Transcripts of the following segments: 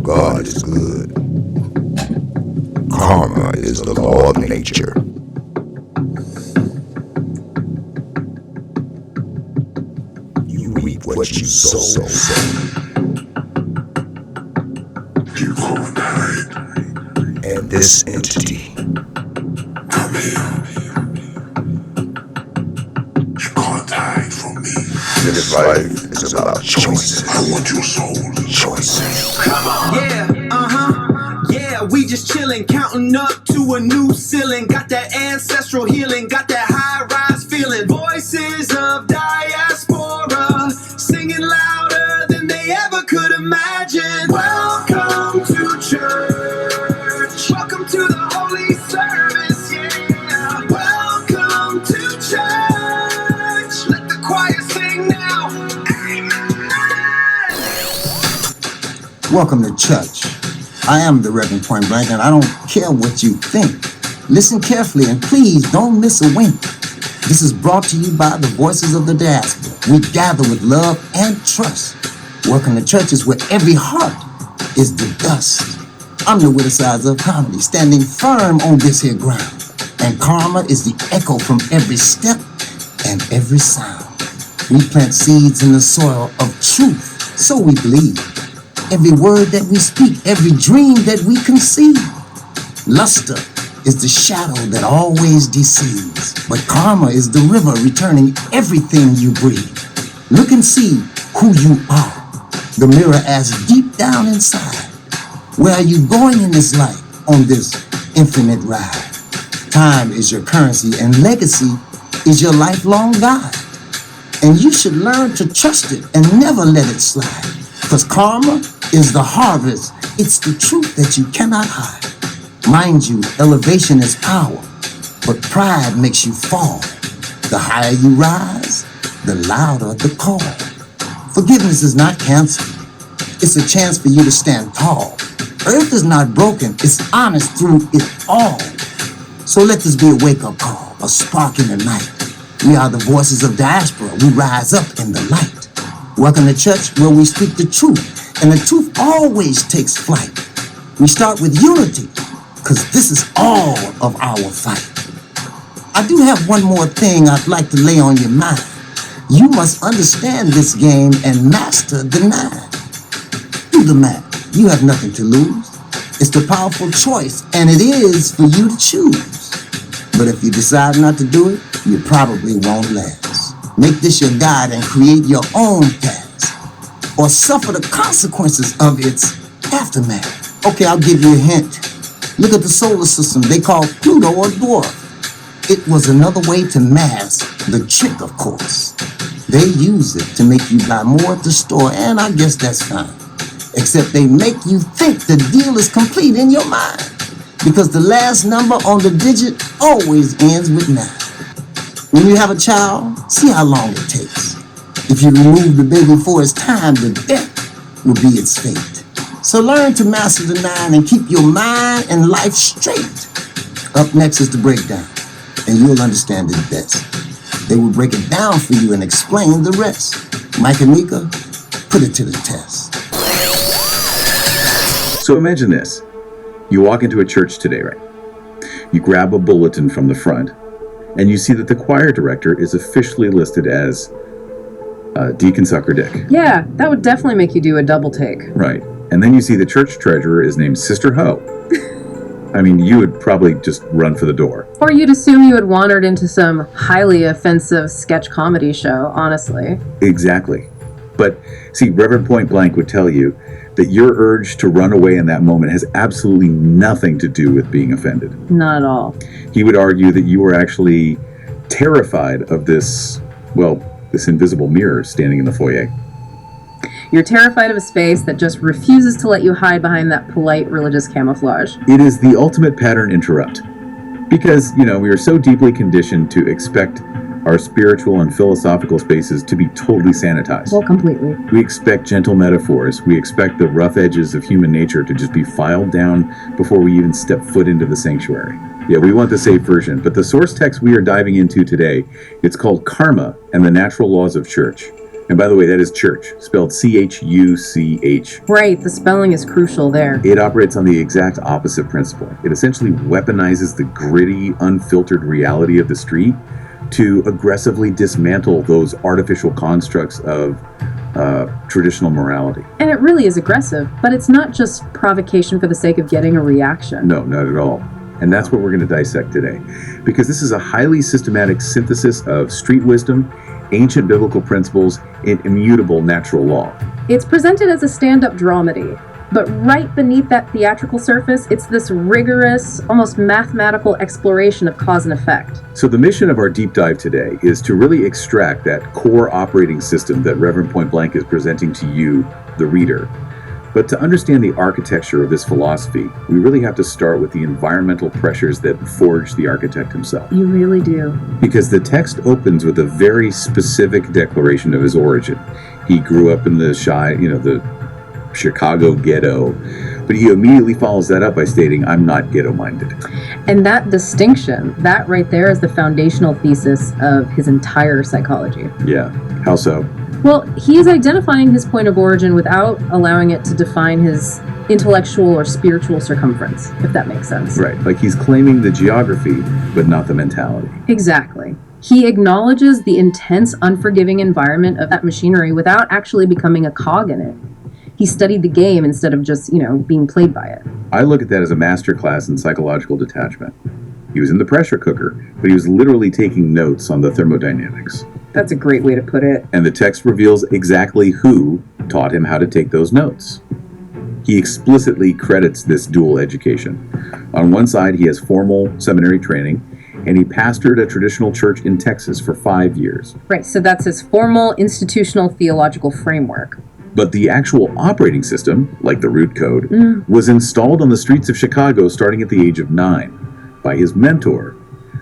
God is good. Karma is the law of nature. You reap what you sow. You can't hide. And this entity, Come here. You can't hide from me. this life is about choices. I want your soul. Choices. Yeah, we just chillin', counting up to a new ceiling. Got that ancestral healing, got that high-rise feeling. Voices of diaspora, singing louder than they ever could imagine. Welcome to church. Welcome to the holy service, yeah. Welcome to church. Let the choir sing now. Amen. Welcome to CHUCH. I am the Reverend Point Blank, and I don't care what you think. Listen carefully, and please don't miss a wink. This is brought to you by the voices of the diaspora. We gather with love and trust. Welcome to CHUCH is where every heart is the dust. I'm the widow size of comedy, standing firm on this here ground. And karma is the echo from every step and every sound. We plant seeds in the soil of truth, so we believe. Every word that we speak, every dream that we conceive. Luster is the shadow that always deceives, but karma is the river returning everything you breathe. Look and see who you are. The mirror asks deep down inside, where are you going in this life on this infinite ride? Time is your currency and legacy is your lifelong guide. And you should learn to trust it and never let it slide. Because karma is the harvest. It's the truth that you cannot hide. Mind you, elevation is power, but pride makes you fall. The higher you rise, the louder the call. Forgiveness is not cancer. It's a chance for you to stand tall. Earth is not broken. It's honest through it all. So let this be a wake-up call, a spark in the night. We are the voices of diaspora. We rise up in the light. Welcome to CHUCH, where we speak the truth. And the truth always takes flight. We start with unity, because this is all of our fight. I do have one more thing I'd like to lay on your mind. You must understand this game and master the nine. Do the math. You have nothing to lose. It's the powerful choice, and it is for you to choose. But if you decide not to do it, you probably won't last. Make this your guide and create your own path, or suffer the consequences of its aftermath. Okay, I'll give you a hint. Look at the solar system they call Pluto or dwarf. It was another way to mask the trick, of course. They use it to make you buy more at the store, and I guess that's fine. Except they make you think the deal is complete in your mind, because the last number on the digit always ends with 9. When you have a child, see how long it takes. If you remove the baby before its time, the death will be its fate. So learn to master the 9 and keep your mind and life straight. Up next is the breakdown, and you'll understand it best. They will break it down for you and explain the rest. Mike and Mika, put it to the test. So imagine this. You walk into a church today, right? You grab a bulletin from the front, and you see that the choir director is officially listed as Deacon Sucker Dick. Yeah, that would definitely make you do a double take. Right. And then you see the church treasurer is named Sister Ho. I mean, you would probably just run for the door. Or you'd assume you had wandered into some highly offensive sketch comedy show, honestly. Exactly. But see, Reverend Point Blank would tell you that your urge to run away in that moment has absolutely nothing to do with being offended. Not at all. He would argue that you were actually terrified of this invisible mirror standing in the foyer. You're terrified of a space that just refuses to let you hide behind that polite religious camouflage. It is the ultimate pattern interrupt. Because, we are so deeply conditioned to expect our spiritual and philosophical spaces to be totally sanitized. Well, completely. We expect gentle metaphors. We expect the rough edges of human nature to just be filed down before we even step foot into the sanctuary. Yeah, we want the safe version, but the source text we are diving into today, it's called Karma and the Natural Laws of Church. And by the way, that is church, spelled CHUCH. Right, the spelling is crucial there. It operates on the exact opposite principle. It essentially weaponizes the gritty, unfiltered reality of the street to aggressively dismantle those artificial constructs of traditional morality. And it really is aggressive, but it's not just provocation for the sake of getting a reaction. No, not at all. And that's what we're going to dissect today. Because this is a highly systematic synthesis of street wisdom, ancient biblical principles, and immutable natural law. It's presented as a stand-up dramedy, but right beneath that theatrical surface, it's this rigorous, almost mathematical exploration of cause and effect. So the mission of our deep dive today is to really extract that core operating system that Reverend Point Blank is presenting to you, the reader. But to understand the architecture of this philosophy, we really have to start with the environmental pressures that forged the architect himself. You really do. Because the text opens with a very specific declaration of his origin. He grew up in the Chicago ghetto, but he immediately follows that up by stating, I'm not ghetto-minded. And that distinction, that right there is the foundational thesis of his entire psychology. Yeah, how so? Well, he is identifying his point of origin without allowing it to define his intellectual or spiritual circumference, if that makes sense. Right, like he's claiming the geography, but not the mentality. Exactly. He acknowledges the intense, unforgiving environment of that machinery without actually becoming a cog in it. He studied the game instead of just, being played by it. I look at that as a masterclass in psychological detachment. He was in the pressure cooker, but he was literally taking notes on the thermodynamics. That's a great way to put it. And the text reveals exactly who taught him how to take those notes. He explicitly credits this dual education. On one side, he has formal seminary training, and he pastored a traditional church in Texas for 5 years. Right, so that's his formal institutional theological framework. But the actual operating system, like the root code, was installed on the streets of Chicago starting at the age of 9 by his mentor,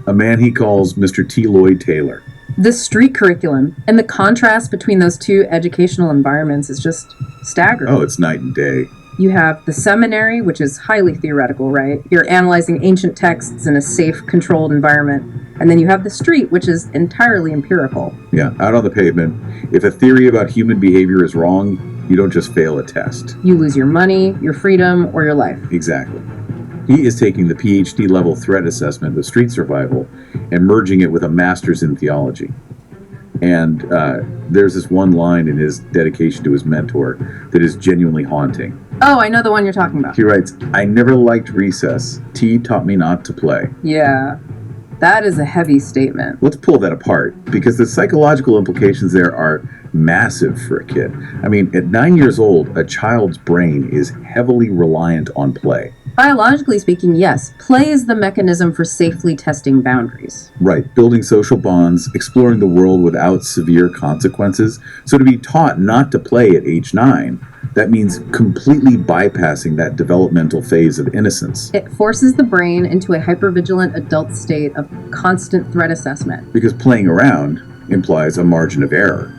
a man he calls Mr. T. Lloyd Taylor. The street curriculum and the contrast between those two educational environments is just staggering. Oh, it's night and day. You have the seminary, which is highly theoretical, right? You're analyzing ancient texts in a safe, controlled environment. And then you have the street, which is entirely empirical. Yeah, out on the pavement. If a theory about human behavior is wrong, you don't just fail a test. You lose your money, your freedom, or your life. Exactly. He is taking the PhD level threat assessment of street survival and merging it with a master's in theology. And there's this one line in his dedication to his mentor that is genuinely haunting. Oh, I know the one you're talking about. He writes, I never liked recess. T taught me not to play. Yeah, that is a heavy statement. Let's pull that apart, because the psychological implications there are massive for a kid. I mean, at 9 years old, a child's brain is heavily reliant on play. Biologically speaking, yes, play is the mechanism for safely testing boundaries. Right, building social bonds, exploring the world without severe consequences. So to be taught not to play at age 9, that means completely bypassing that developmental phase of innocence. It forces the brain into a hypervigilant adult state of constant threat assessment. Because playing around implies a margin of error.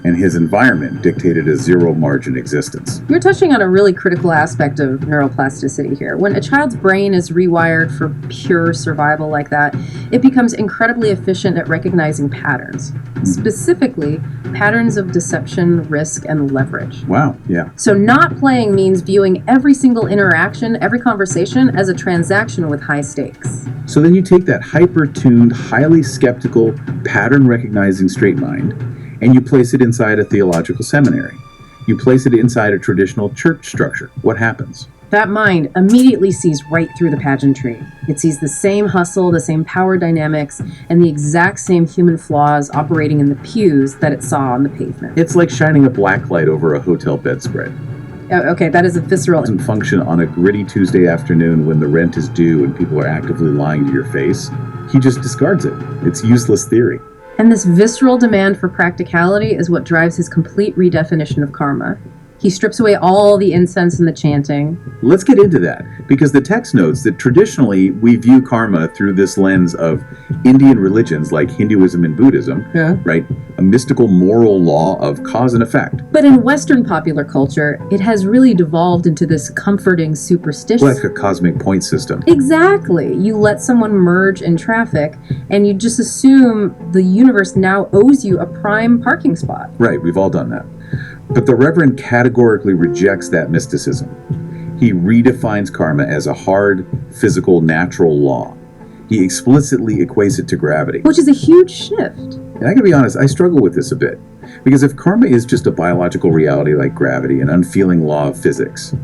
And his environment dictated a zero margin existence. You're touching on a really critical aspect of neuroplasticity here. When a child's brain is rewired for pure survival like that, it becomes incredibly efficient at recognizing patterns, specifically patterns of deception, risk, and leverage. Wow, yeah. So not playing means viewing every single interaction, every conversation as a transaction with high stakes. So then you take that hyper-tuned, highly skeptical, pattern-recognizing straight mind, and you place it inside a theological seminary. You place it inside a traditional church structure. What happens? That mind immediately sees right through the pageantry. It sees the same hustle, the same power dynamics, and the exact same human flaws operating in the pews that it saw on the pavement. It's like shining a black light over a hotel bedspread. Okay, that is a visceral... It doesn't function on a gritty Tuesday afternoon when the rent is due and people are actively lying to your face. He just discards it. It's useless theory. And this visceral demand for practicality is what drives his complete redefinition of karma. He strips away all the incense and the chanting. Let's get into that, because the text notes that traditionally we view karma through this lens of Indian religions like Hinduism and Buddhism, right? A mystical moral law of cause and effect. But in Western popular culture, it has really devolved into this comforting superstition. Like a cosmic point system. Exactly. You let someone merge in traffic, and you just assume the universe now owes you a prime parking spot. Right, we've all done that. But the Reverend categorically rejects that mysticism. He redefines karma as a hard, physical, natural law. He explicitly equates it to gravity. Which is a huge shift. And I gotta be honest, I struggle with this a bit. Because if karma is just a biological reality like gravity, an unfeeling law of physics,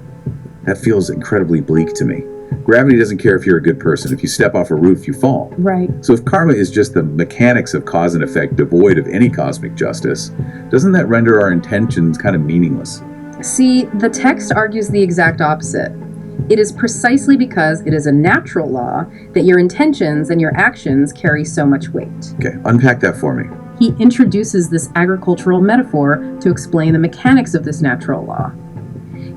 that feels incredibly bleak to me. Gravity doesn't care if you're a good person. If you step off a roof, you fall. Right. So if karma is just the mechanics of cause and effect devoid of any cosmic justice, doesn't that render our intentions kind of meaningless? See, the text argues the exact opposite. It is precisely because it is a natural law that your intentions and your actions carry so much weight. Okay, unpack that for me. He introduces this agricultural metaphor to explain the mechanics of this natural law.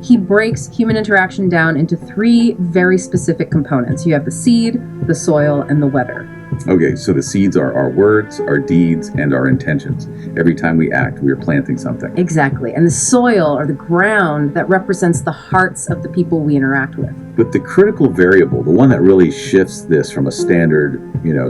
He breaks human interaction down into three very specific components. You have the seed, the soil, and the weather. Okay, so the seeds are our words, our deeds, and our intentions. Every time we act, we are planting something. Exactly. And the soil, or the ground, that represents the hearts of the people we interact with. But the critical variable, the one that really shifts this from a standard,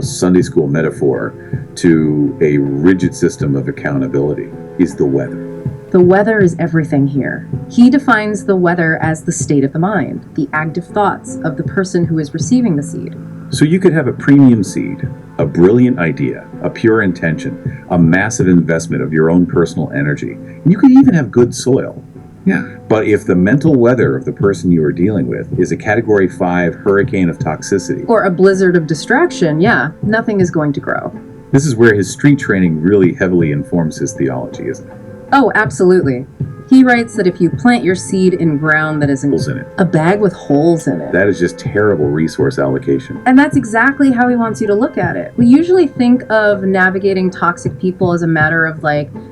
Sunday school metaphor to a rigid system of accountability, is the weather. The weather is everything here. He defines the weather as the state of the mind, the active thoughts of the person who is receiving the seed. So you could have a premium seed, a brilliant idea, a pure intention, a massive investment of your own personal energy. And you could even have good soil. Yeah. But if the mental weather of the person you are dealing with is a Category 5 hurricane of toxicity, or a blizzard of distraction, nothing is going to grow. This is where his street training really heavily informs his theology, isn't it? Oh, absolutely. He writes that if you plant your seed in ground that is Holes in it. a bag with holes in it. That is just terrible resource allocation. And that's exactly how he wants you to look at it. We usually think of navigating toxic people as a matter of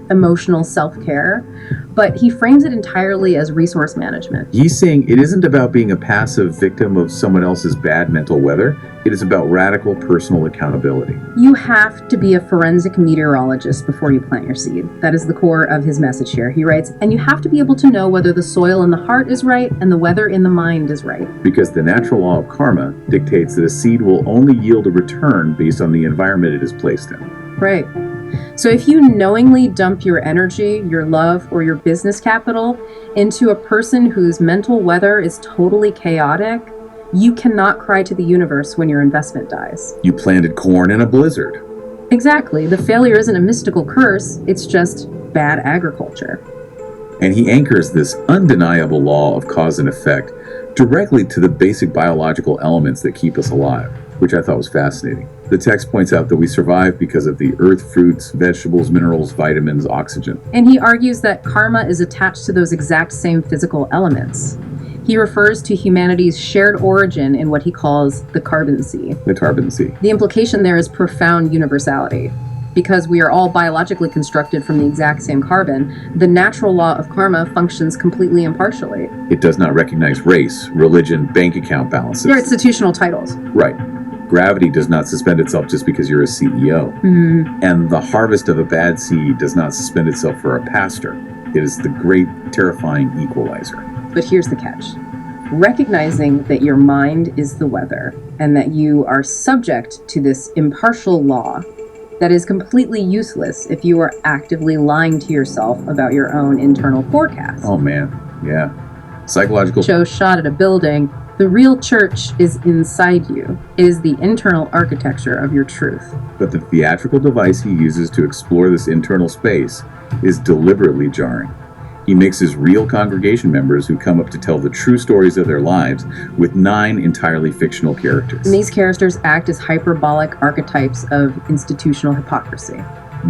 emotional self-care, but he frames it entirely as resource management. He's saying it isn't about being a passive victim of someone else's bad mental weather. It is about radical personal accountability. You have to be a forensic meteorologist before you plant your seed. That is the core of his message here. He writes, and you have to be able to know whether the soil in the heart is right and the weather in the mind is right. Because the natural law of karma dictates that a seed will only yield a return based on the environment it is placed in. Right. So if you knowingly dump your energy, your love, or your business capital into a person whose mental weather is totally chaotic, you cannot cry to the universe when your investment dies. You planted corn in a blizzard. Exactly. The failure isn't a mystical curse, it's just bad agriculture. And he anchors this undeniable law of cause and effect directly to the basic biological elements that keep us alive, which I thought was fascinating. The text points out that we survive because of the earth, fruits, vegetables, minerals, vitamins, oxygen. And he argues that karma is attached to those exact same physical elements. He refers to humanity's shared origin in what he calls the carbon sea. The carbon sea. The implication there is profound universality. Because we are all biologically constructed from the exact same carbon, the natural law of karma functions completely impartially. It does not recognize race, religion, bank account balances. They're institutional titles. Right. Gravity does not suspend itself just because you're a CEO. Mm-hmm. And the harvest of a bad seed does not suspend itself for a pastor. It is the great, terrifying equalizer. But here's the catch. Recognizing that your mind is the weather and that you are subject to this impartial law that is completely useless if you are actively lying to yourself about your own internal forecast. Oh man, yeah. Psychological Joe shot at a building. The real church is inside you. It is the internal architecture of your truth. But the theatrical device he uses to explore this internal space is deliberately jarring. He mixes real congregation members who come up to tell the true stories of their lives with 9 entirely fictional characters. And these characters act as hyperbolic archetypes of institutional hypocrisy.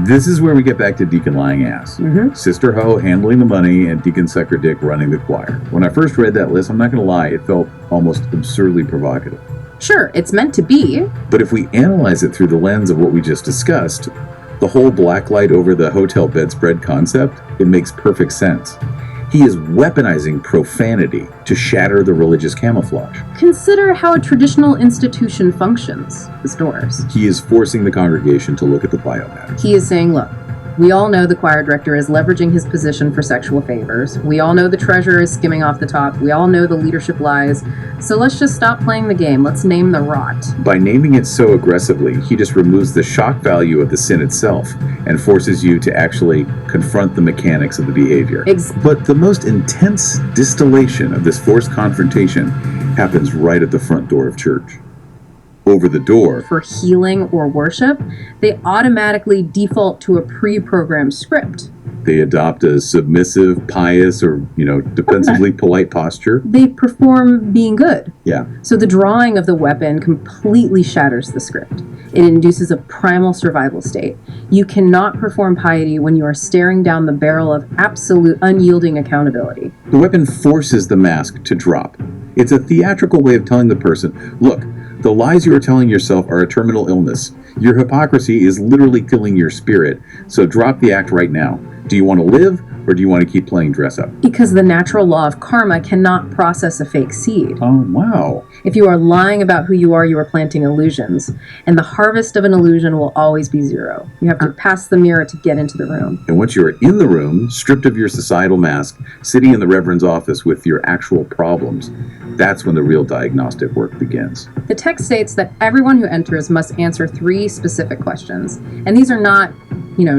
This is where we get back to Deacon Lying Ass. Mm-hmm. Sister Ho handling the money and Deacon Sucker Dick running the choir. When I first read that list, I'm not going to lie, it felt almost absurdly provocative. Sure, it's meant to be. But if we analyze it through the lens of what we just discussed, the whole blacklight over the hotel bedspread concept, it makes perfect sense. He is weaponizing profanity to shatter the religious camouflage. Consider how a traditional institution functions, the stores. He is forcing the congregation to look at the biomatter. He is saying, look, we all know the choir director is leveraging his position for sexual favors. We all know the treasurer is skimming off the top. We all know the leadership lies. So let's just stop playing the game. Let's name the rot. By naming it so aggressively, he just removes the shock value of the sin itself and forces you to actually confront the mechanics of the behavior. But the most intense distillation of this forced confrontation happens right at the front door of church. Over the door, for healing or worship, they automatically default to a pre-programmed script. they adopt a submissive, pious, or, defensively polite posture. They perform being good. Yeah. So the drawing of the weapon completely shatters the script. It induces a primal survival state. You cannot perform piety when you are staring down the barrel of absolute unyielding accountability. The weapon forces the mask to drop. It's a theatrical way of telling the person, look, the lies you are telling yourself are a terminal illness. Your hypocrisy is literally killing your spirit, so drop the act right now. Do you want to live, or do you want to keep playing dress up? Because the natural law of karma cannot process a fake seed. Oh, wow. If you are lying about who you are planting illusions, and the harvest of an illusion will always be zero. You have to pass the mirror to get into the room. And once you're in the room, stripped of your societal mask, sitting in the Reverend's office with your actual problems, that's when the real diagnostic work begins. The text states that everyone who enters must answer 3 specific questions. And these are not,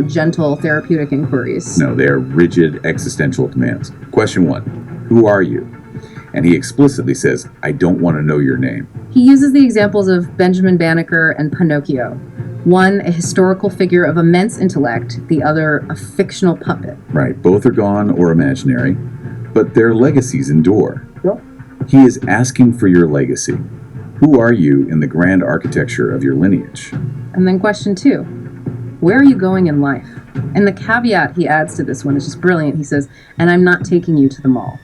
gentle therapeutic inquiries. No, they are rigid existential demands. Question 1, who are you? And he explicitly says, I don't want to know your name. He uses the examples of Benjamin Banneker and Pinocchio. One, a historical figure of immense intellect, the other, a fictional puppet. Right, both are gone or imaginary, but their legacies endure. Yep. He is asking for your legacy. Who are you in the grand architecture of your lineage? And then question 2, where are you going in life? And the caveat he adds to this one is just brilliant. He says, and I'm not taking you to the mall.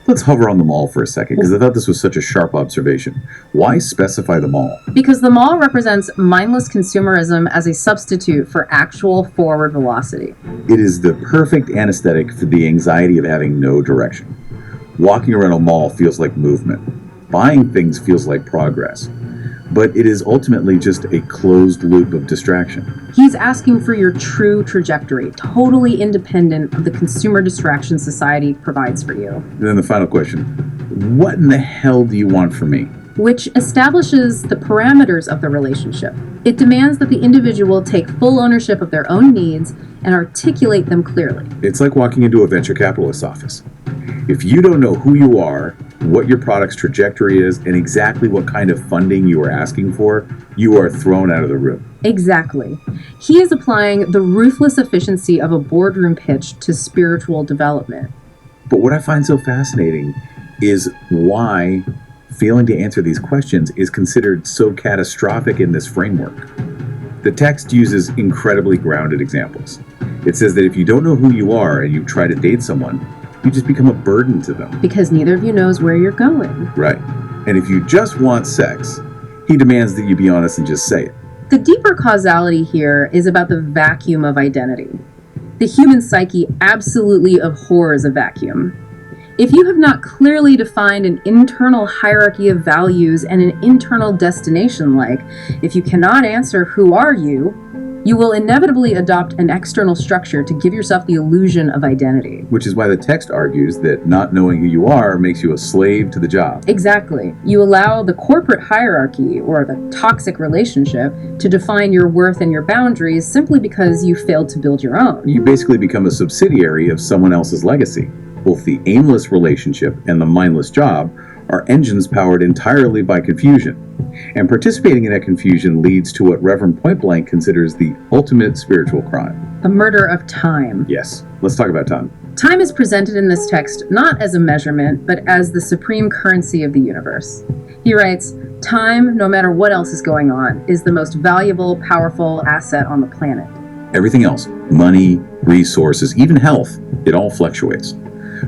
Let's hover on the mall for a second, because I thought this was such a sharp observation. Why specify the mall? Because the mall represents mindless consumerism as a substitute for actual forward velocity. It is the perfect anesthetic for the anxiety of having no direction. Walking around a mall feels like movement. Buying things feels like progress. But it is ultimately just a closed loop of distraction. He's asking for your true trajectory, totally independent of the consumer distraction society provides for you. And then the final question, what in the hell do you want from me? Which establishes the parameters of the relationship. It demands that the individual take full ownership of their own needs and articulate them clearly. It's like walking into a venture capitalist's office. If you don't know who you are, what your product's trajectory is, and exactly what kind of funding you are asking for, you are thrown out of the room. Exactly. He is applying the ruthless efficiency of a boardroom pitch to spiritual development. But what I find so fascinating is why failing to answer these questions is considered so catastrophic in this framework. The text uses incredibly grounded examples. It says that if you don't know who you are and you try to date someone, you just become a burden to them. Because neither of you knows where you're going. Right. And if you just want sex, he demands that you be honest and just say it. The deeper causality here is about the vacuum of identity. The human psyche absolutely abhors a vacuum. If you have not clearly defined an internal hierarchy of values and an internal destination, like if you cannot answer who are you, you will inevitably adopt an external structure to give yourself the illusion of identity. Which is why the text argues that not knowing who you are makes you a slave to the job. Exactly. You allow the corporate hierarchy or the toxic relationship to define your worth and your boundaries simply because you failed to build your own. You basically become a subsidiary of someone else's legacy. Both the aimless relationship and the mindless job are engines powered entirely by confusion. And participating in that confusion leads to what Reverend Point Blank considers the ultimate spiritual crime. The murder of time. Yes, let's talk about time. Time is presented in this text not as a measurement, but as the supreme currency of the universe. He writes, time, no matter what else is going on, is the most valuable, powerful asset on the planet. Everything else, money, resources, even health, it all fluctuates.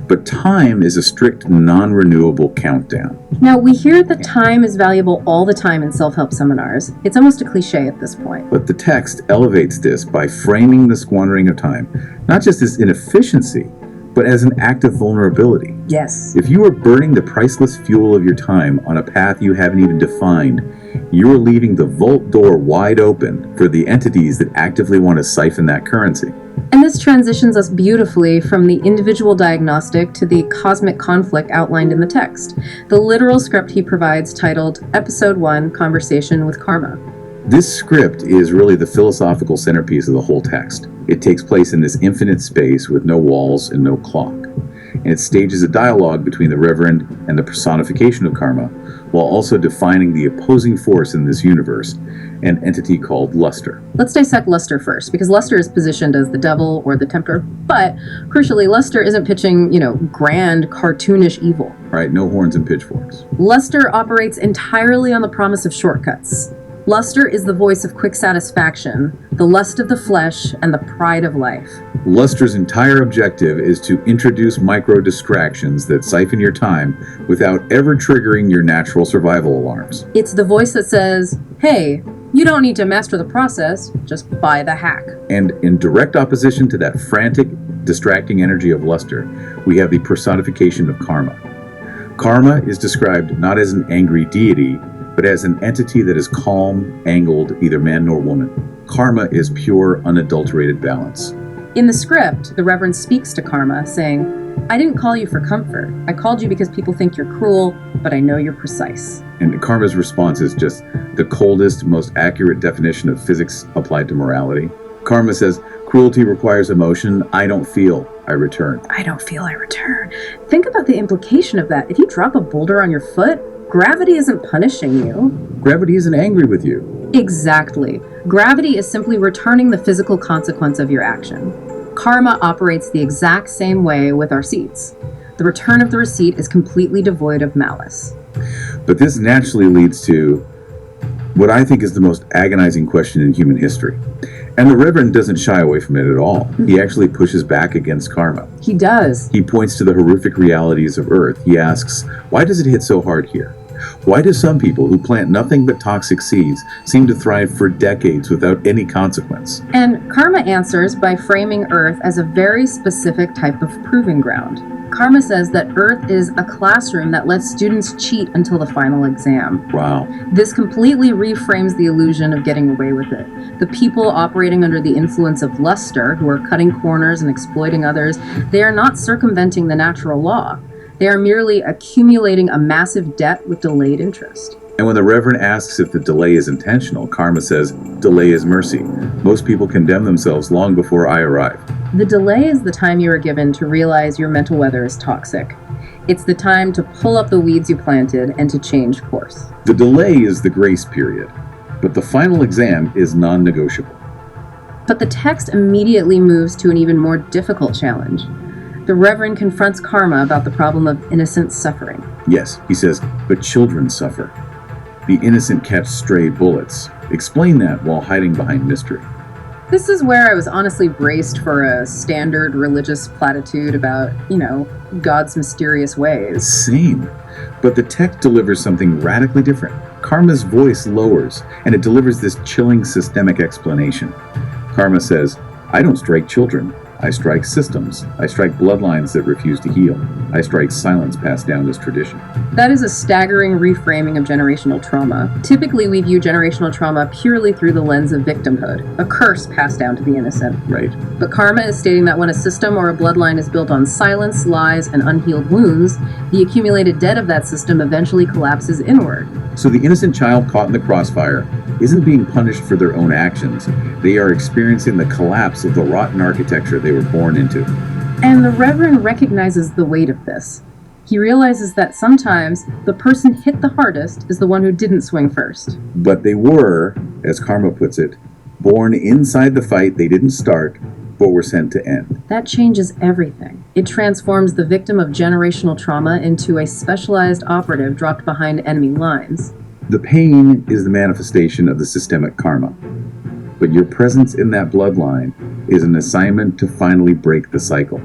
But time is a strict, non-renewable countdown. Now, we hear that time is valuable all the time in self-help seminars. It's almost a cliche at this point. But the text elevates this by framing the squandering of time, not just as inefficiency, but as an act of vulnerability. Yes. If you are burning the priceless fuel of your time on a path you haven't even defined, you are leaving the vault door wide open for the entities that actively want to siphon that currency. And this transitions us beautifully from the individual diagnostic to the cosmic conflict outlined in the text, the literal script he provides titled Episode 1, Conversation with Karma. This script is really the philosophical centerpiece of the whole text. It takes place in this infinite space with no walls and no clock. And it stages a dialogue between the Reverend and the personification of karma, while also defining the opposing force in this universe, an entity called Luster. Let's dissect Luster first, because Luster is positioned as the devil or the tempter, but crucially, Luster isn't pitching, grand, cartoonish evil. Right, no horns and pitchforks. Luster operates entirely on the promise of shortcuts. Luster is the voice of quick satisfaction, the lust of the flesh, and the pride of life. Luster's entire objective is to introduce micro-distractions that siphon your time without ever triggering your natural survival alarms. It's the voice that says, hey, you don't need to master the process, just buy the hack. And in direct opposition to that frantic, distracting energy of Luster, we have the personification of karma. Karma is described not as an angry deity, but as an entity that is calm, angled, neither man nor woman. Karma is pure, unadulterated balance. In the script, the Reverend speaks to Karma, saying, I didn't call you for comfort. I called you because people think you're cruel, but I know you're precise. And Karma's response is just the coldest, most accurate definition of physics applied to morality. Karma says, cruelty requires emotion. I don't feel, I return. I don't feel, I return. Think about the implication of that. If you drop a boulder on your foot, gravity isn't punishing you. Gravity isn't angry with you. Exactly. Gravity is simply returning the physical consequence of your action. Karma operates the exact same way with our seats. The return of the receipt is completely devoid of malice. But this naturally leads to what I think is the most agonizing question in human history. And the Reverend doesn't shy away from it at all. He actually pushes back against karma. He does. He points to the horrific realities of Earth. He asks, why does it hit so hard here? Why do some people who plant nothing but toxic seeds seem to thrive for decades without any consequence? And Karma answers by framing Earth as a very specific type of proving ground. Karma says that Earth is a classroom that lets students cheat until the final exam. Wow. This completely reframes the illusion of getting away with it. The people operating under the influence of luster, who are cutting corners and exploiting others, they are not circumventing the natural law. They are merely accumulating a massive debt with delayed interest. And when the Reverend asks if the delay is intentional, Karma says, delay is mercy. Most people condemn themselves long before I arrive. The delay is the time you are given to realize your mental weather is toxic. It's the time to pull up the weeds you planted and to change course. The delay is the grace period, but the final exam is non-negotiable. But the text immediately moves to an even more difficult challenge. The Reverend confronts Karma about the problem of innocent suffering. Yes, he says, but children suffer. The innocent catch stray bullets. Explain that while hiding behind mystery. This is where I was honestly braced for a standard religious platitude about, God's mysterious ways. Same. But the text delivers something radically different. Karma's voice lowers, and it delivers this chilling systemic explanation. Karma says, I don't strike children. I strike systems. I strike bloodlines that refuse to heal. I strike silence passed down as tradition. That is a staggering reframing of generational trauma. Typically, we view generational trauma purely through the lens of victimhood, a curse passed down to the innocent. Right. But Karma is stating that when a system or a bloodline is built on silence, lies, and unhealed wounds, the accumulated debt of that system eventually collapses inward. So the innocent child caught in the crossfire isn't being punished for their own actions. They are experiencing the collapse of the rotten architecture they were born into. And the Reverend recognizes the weight of this. He realizes that sometimes the person hit the hardest is the one who didn't swing first. But they were, as Karma puts it, born inside the fight they didn't start, but were sent to end. That changes everything. It transforms the victim of generational trauma into a specialized operative dropped behind enemy lines. The pain is the manifestation of the systemic karma. But your presence in that bloodline is an assignment to finally break the cycle,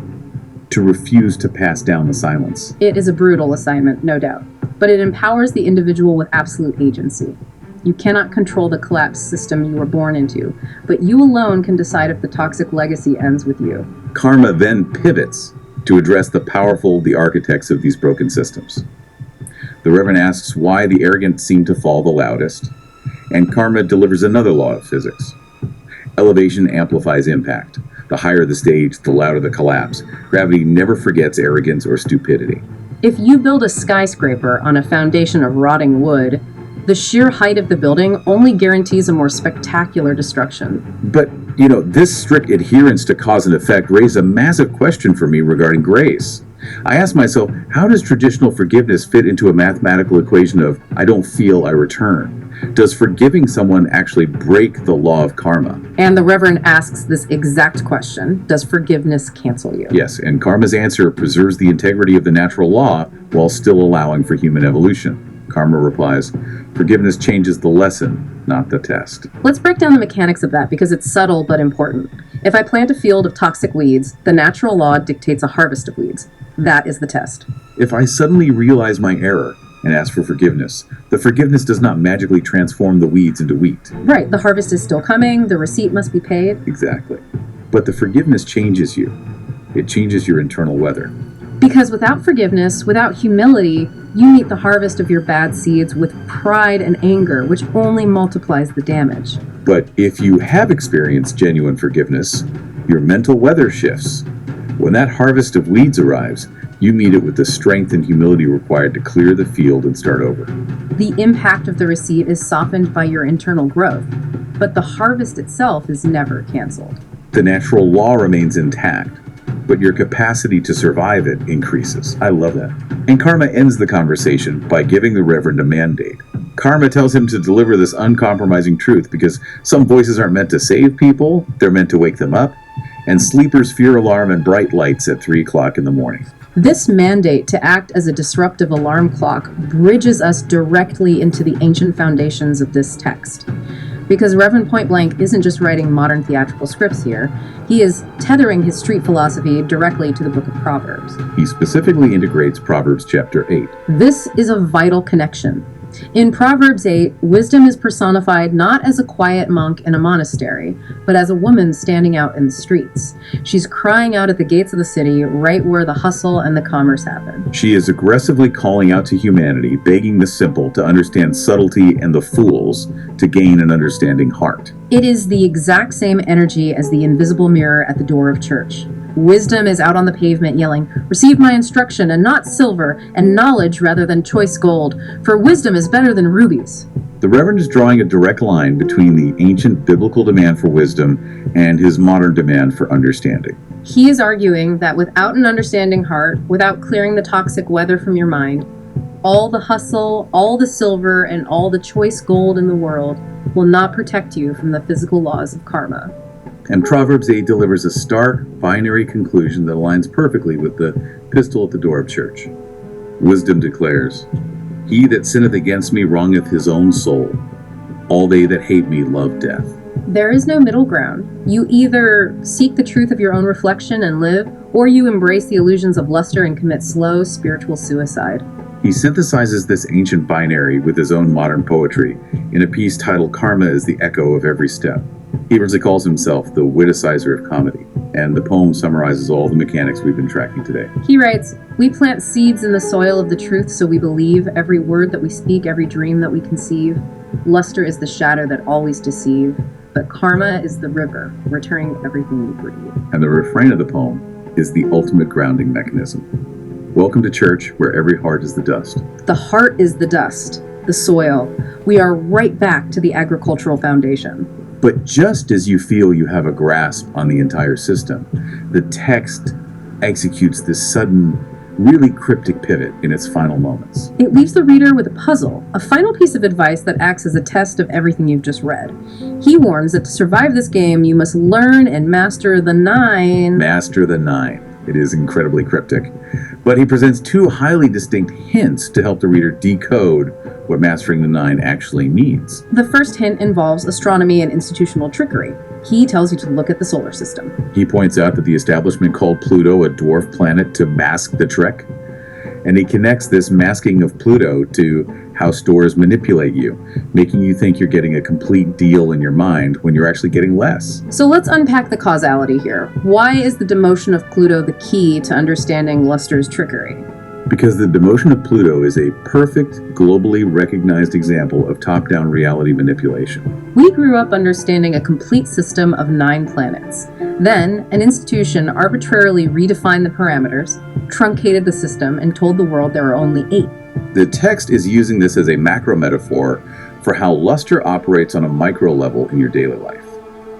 to refuse to pass down the silence. It is a brutal assignment, no doubt, but it empowers the individual with absolute agency. You cannot control the collapsed system you were born into, but you alone can decide if the toxic legacy ends with you. Karma then pivots. to address the architects of these broken systems. The Reverend asks why the arrogant seem to fall the loudest, and karma delivers another law of physics. Elevation amplifies impact. The higher the stage, the louder the collapse. Gravity never forgets arrogance or stupidity. If you build a skyscraper on a foundation of rotting wood, the sheer height of the building only guarantees a more spectacular destruction. But, this strict adherence to cause and effect raised a massive question for me regarding grace. I asked myself, how does traditional forgiveness fit into a mathematical equation of I don't feel, I return? Does forgiving someone actually break the law of karma? And the Reverend asks this exact question: does forgiveness cancel you? Yes, and karma's answer preserves the integrity of the natural law while still allowing for human evolution. Karma replies, forgiveness changes the lesson, not the test. Let's break down the mechanics of that because it's subtle but important. If I plant a field of toxic weeds, the natural law dictates a harvest of weeds. That is the test. If I suddenly realize my error and ask for forgiveness, the forgiveness does not magically transform the weeds into wheat. Right, the harvest is still coming, the receipt must be paid. Exactly. But the forgiveness changes you. It changes your internal weather. Because without forgiveness, without humility, you meet the harvest of your bad seeds with pride and anger, which only multiplies the damage. But if you have experienced genuine forgiveness, your mental weather shifts. When that harvest of weeds arrives, you meet it with the strength and humility required to clear the field and start over. The impact of the receipt is softened by your internal growth, but the harvest itself is never canceled. The natural law remains intact, but your capacity to survive it increases. I love that. And karma ends the conversation by giving the Reverend a mandate. Karma tells him to deliver this uncompromising truth because some voices aren't meant to save people, they're meant to wake them up, and sleepers fear alarm and bright lights at 3 o'clock in the morning. This mandate to act as a disruptive alarm clock bridges us directly into the ancient foundations of this text. Because Reverend Point Blank isn't just writing modern theatrical scripts here, he is tethering his street philosophy directly to the book of Proverbs. He specifically integrates Proverbs chapter 8. This is a vital connection. In Proverbs 8, wisdom is personified not as a quiet monk in a monastery, but as a woman standing out in the streets. She's crying out at the gates of the city, right where the hustle and the commerce happen. She is aggressively calling out to humanity, begging the simple to understand subtlety and the fools to gain an understanding heart. It is the exact same energy as the invisible mirror at the door of church. Wisdom is out on the pavement yelling, "Receive my instruction and not silver, and knowledge rather than choice gold, for wisdom is better than rubies." The Reverend is drawing a direct line between the ancient biblical demand for wisdom and his modern demand for understanding. He is arguing that without an understanding heart, without clearing the toxic weather from your mind, all the hustle, all the silver, and all the choice gold in the world will not protect you from the physical laws of karma. And Proverbs 8 delivers a stark, binary conclusion that aligns perfectly with the epistle at the door of church. Wisdom declares, "He that sinneth against me wrongeth his own soul. All they that hate me love death." There is no middle ground. You either seek the truth of your own reflection and live, or you embrace the illusions of luster and commit slow spiritual suicide. He synthesizes this ancient binary with his own modern poetry in a piece titled "Karma is the Echo of Every Step." He originally calls himself the witicizer of comedy, and the poem summarizes all the mechanics we've been tracking today. He writes, "We plant seeds in the soil of the truth so we believe every word that we speak, every dream that we conceive. Luster is the shadow that always deceive, but karma is the river, returning everything you breathe." And the refrain of the poem is the ultimate grounding mechanism. Welcome to church, where every heart is the dust. The heart is the dust, the soil. We are right back to the agricultural foundation. But just as you feel you have a grasp on the entire system, the text executes this sudden, really cryptic pivot in its final moments. It leaves the reader with a puzzle, a final piece of advice that acts as a test of everything you've just read. He warns that to survive this game, you must learn and master the 9. Master the 9. It is incredibly cryptic. But he presents 2 highly distinct hints to help the reader decode what mastering the 9 actually means. The first hint involves astronomy and institutional trickery. He tells you to look at the solar system. He points out that the establishment called Pluto a dwarf planet to mask the trick. And he connects this masking of Pluto to how stores manipulate you, making you think you're getting a complete deal in your mind when you're actually getting less. So let's unpack the causality here. Why is the demotion of Pluto the key to understanding Luster's trickery? Because the demotion of Pluto is a perfect, globally recognized example of top-down reality manipulation. We grew up understanding a complete system of 9 planets. Then, an institution arbitrarily redefined the parameters, truncated the system, and told the world there are only 8. The text is using this as a macro metaphor for how luster operates on a micro level in your daily life.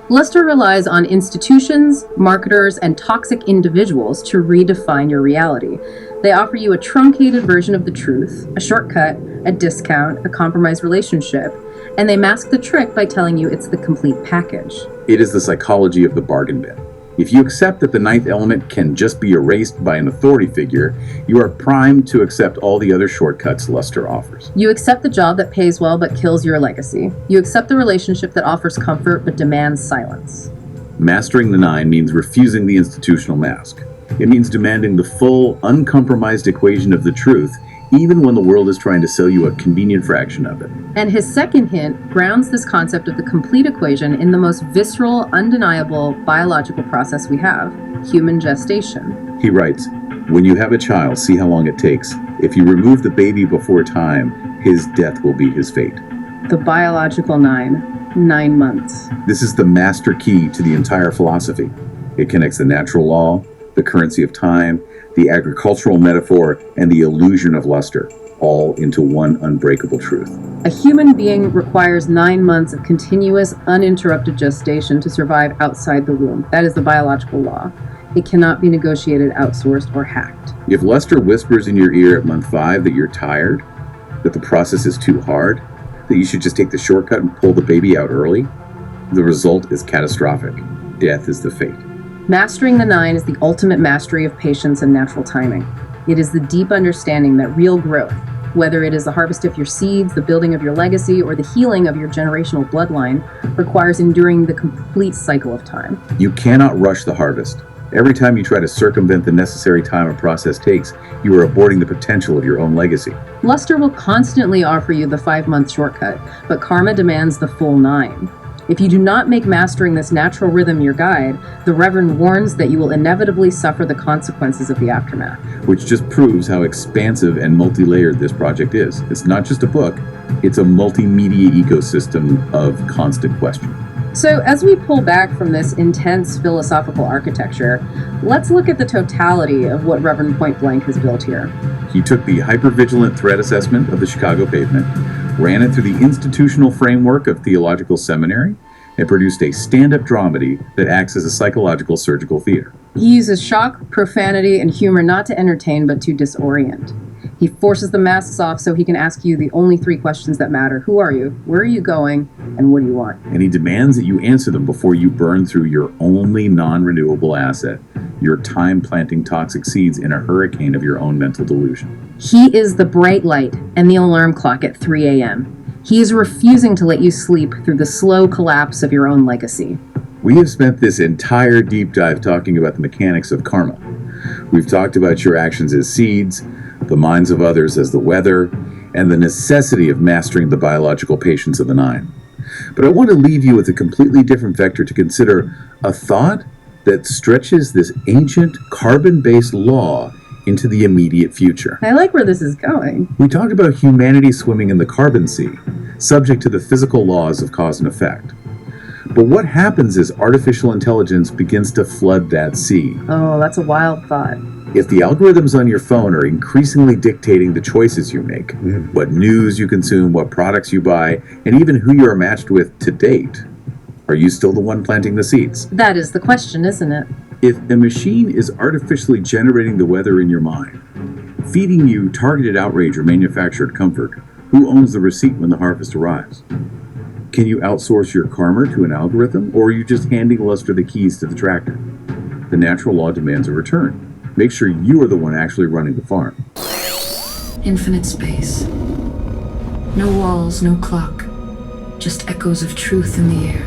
Luster relies on institutions, marketers, and toxic individuals to redefine your reality. They offer you a truncated version of the truth, a shortcut, a discount, a compromised relationship, and they mask the trick by telling you it's the complete package. It is the psychology of the bargain bin. If you accept that the 9th element can just be erased by an authority figure, you are primed to accept all the other shortcuts luster offers. You accept the job that pays well but kills your legacy. You accept the relationship that offers comfort but demands silence. Mastering the 9 means refusing the institutional mask. It means demanding the full, uncompromised equation of the truth, even when the world is trying to sell you a convenient fraction of it. And his second hint grounds this concept of the complete equation in the most visceral, undeniable biological process we have, human gestation. He writes, "When you have a child, see how long it takes. If you remove the baby before time, his death will be his fate." The biological 9 months. This is the master key to the entire philosophy. It connects the natural law, the currency of time, the agricultural metaphor, and the illusion of luster, all into one unbreakable truth. A human being requires 9 months of continuous, uninterrupted gestation to survive outside the womb. That is the biological law. It cannot be negotiated, outsourced, or hacked. If luster whispers in your ear at month 5 that you're tired, that the process is too hard, that you should just take the shortcut and pull the baby out early, the result is catastrophic. Death is the fate. Mastering the 9 is the ultimate mastery of patience and natural timing. It is the deep understanding that real growth, whether it is the harvest of your seeds, the building of your legacy, or the healing of your generational bloodline, requires enduring the complete cycle of time. You cannot rush the harvest. Every time you try to circumvent the necessary time a process takes, you are aborting the potential of your own legacy. Luster will constantly offer you the 5-month shortcut, but karma demands the full 9. If you do not make mastering this natural rhythm your guide, the Reverend warns that you will inevitably suffer the consequences of the aftermath. Which just proves how expansive and multi-layered this project is. It's not just a book, it's a multimedia ecosystem of constant question. So as we pull back from this intense philosophical architecture, let's look at the totality of what Reverend Point Blank has built here. He took the hypervigilant threat assessment of the Chicago pavement, ran it through the institutional framework of theological seminary, and produced a stand-up dramedy that acts as a psychological surgical theater. He uses shock, profanity, and humor not to entertain but to disorient. He forces the masks off so he can ask you the only 3 questions that matter. Who are you? Where are you going? And what do you want? And he demands that you answer them before you burn through your only non-renewable asset, your time-planting toxic seeds in a hurricane of your own mental delusion. He is the bright light and the alarm clock at 3 a.m. He is refusing to let you sleep through the slow collapse of your own legacy. We have spent this entire deep dive talking about the mechanics of karma. We've talked about your actions as seeds, the minds of others as the weather, and the necessity of mastering the biological patience of the 9. But I want to leave you with a completely different vector to consider, a thought that stretches this ancient carbon-based law into the immediate future. I like where this is going. We talked about humanity swimming in the carbon sea, subject to the physical laws of cause and effect. But what happens is artificial intelligence begins to flood that sea. Oh, that's a wild thought. If the algorithms on your phone are increasingly dictating the choices you make, what news you consume, what products you buy, and even who you are matched with to date, are you still the one planting the seeds? That is the question, isn't it? If a machine is artificially generating the weather in your mind, feeding you targeted outrage or manufactured comfort, who owns the receipt when the harvest arrives? Can you outsource your karma to an algorithm, or are you just handing luster the keys to the tractor? The natural law demands a return. Make sure you are the one actually running the farm. Infinite space. No walls, no clock. Just echoes of truth in the air.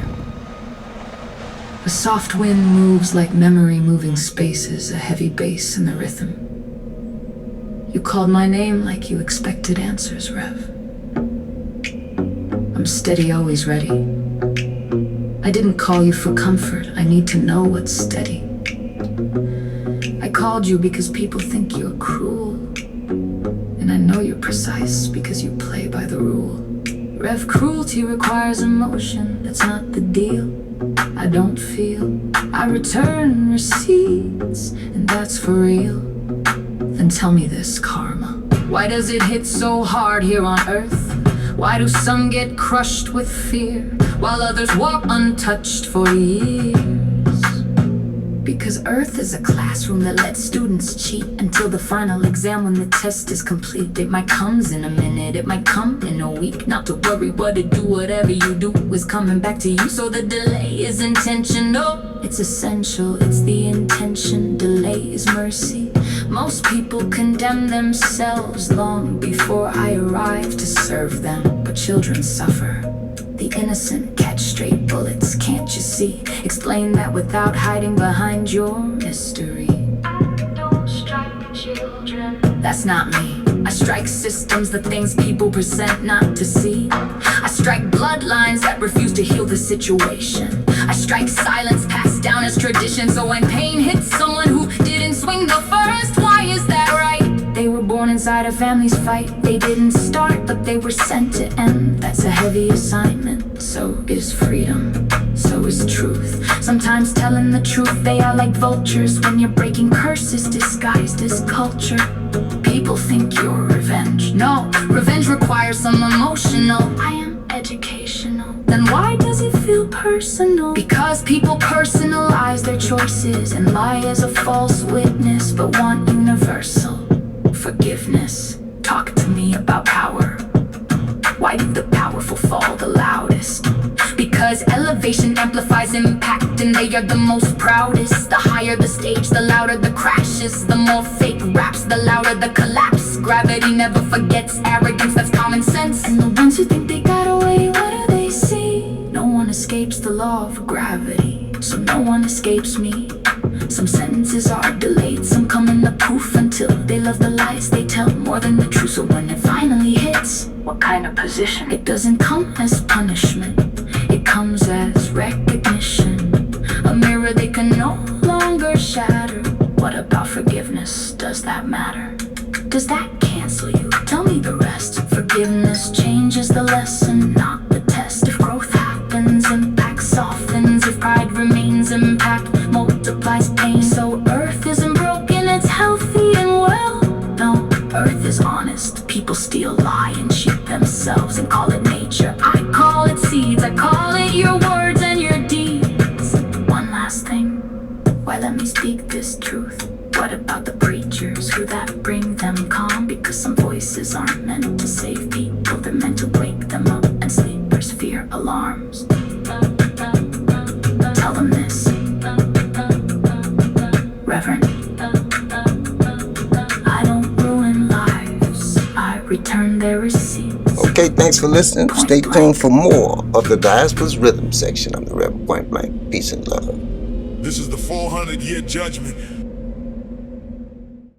A soft wind moves like memory moving spaces, a heavy bass in the rhythm. You called my name like you expected answers, Rev. I'm steady, always ready. I didn't call you for comfort, I need to know what's steady. I called you because people think you're cruel, and I know you're precise because you play by the rule. Rev cruelty requires emotion, that's not the deal. I don't feel, I return receipts, and that's for real. Then tell me this, karma. Why does it hit so hard here on earth? Why do some get crushed with fear, while others walk untouched for years? Because Earth is a classroom that lets students cheat until the final exam when the test is complete. It might come in a minute, it might come in a week. Not to worry what it do, whatever you do is coming back to you. So the delay is intentional, it's essential, it's the intention. Delay is mercy. Most people condemn themselves long before I arrive to serve them, but children suffer. The innocent catch straight bullets, can't you see? Explain that without hiding behind your mystery. I don't strike children. That's not me. I strike systems, the things people present not to see. I strike bloodlines that refuse to heal the situation. I strike silence passed down as tradition. So when pain hits someone who didn't swing the first, why is that right? They were born inside a family's fight. They didn't start, but they were sent to end. That's a heavy assignment. So is freedom, so is truth. Sometimes telling the truth, they are like vultures when you're breaking curses disguised as culture. People think you're revenge. No, revenge requires some emotional. I am educational. Then why does it feel personal? Because people personalize their choices and lie as a false witness, but want universal forgiveness. Talk to me about power. Why do the powerful fall the loudest? Because elevation amplifies impact, and they are the most proudest. The higher the stage, the louder the crashes. The more fake raps, the louder the collapse. Gravity never forgets arrogance, that's common sense. And the ones who think they got away, what do they see? No one escapes the law of gravity, so no one escapes me. Some sentences are delayed, some come in the proof until they love the lies they tell more than the truth. So when it finally hits, what kind of position? It doesn't come as punishment, it comes as recognition. A mirror they can no longer shatter. What about forgiveness? Does that matter? Does that cancel you? Tell me the rest. Forgiveness changes the lesson, not the test. If growth happens, impact softens. If pride remains, impact multiplies pain. So Earth isn't broken, it's healthy and well. No, Earth is honest. People steal, lie, and cheat themselves and call it nature. I call it seeds, I call it your words and your deeds. One last thing, why let me speak this truth? What about the preachers who that bring them calm? Because some voices aren't meant to save people, they're meant to wake them up, and sleepers fear alarms. Tell them this, Reverend, I don't ruin lives, I return their receipts. Okay, thanks for listening. Stay tuned for more of the Diaspora's Rhythm section. I'm the Reverend Point Blank. Peace and love. This is the 400-year judgment.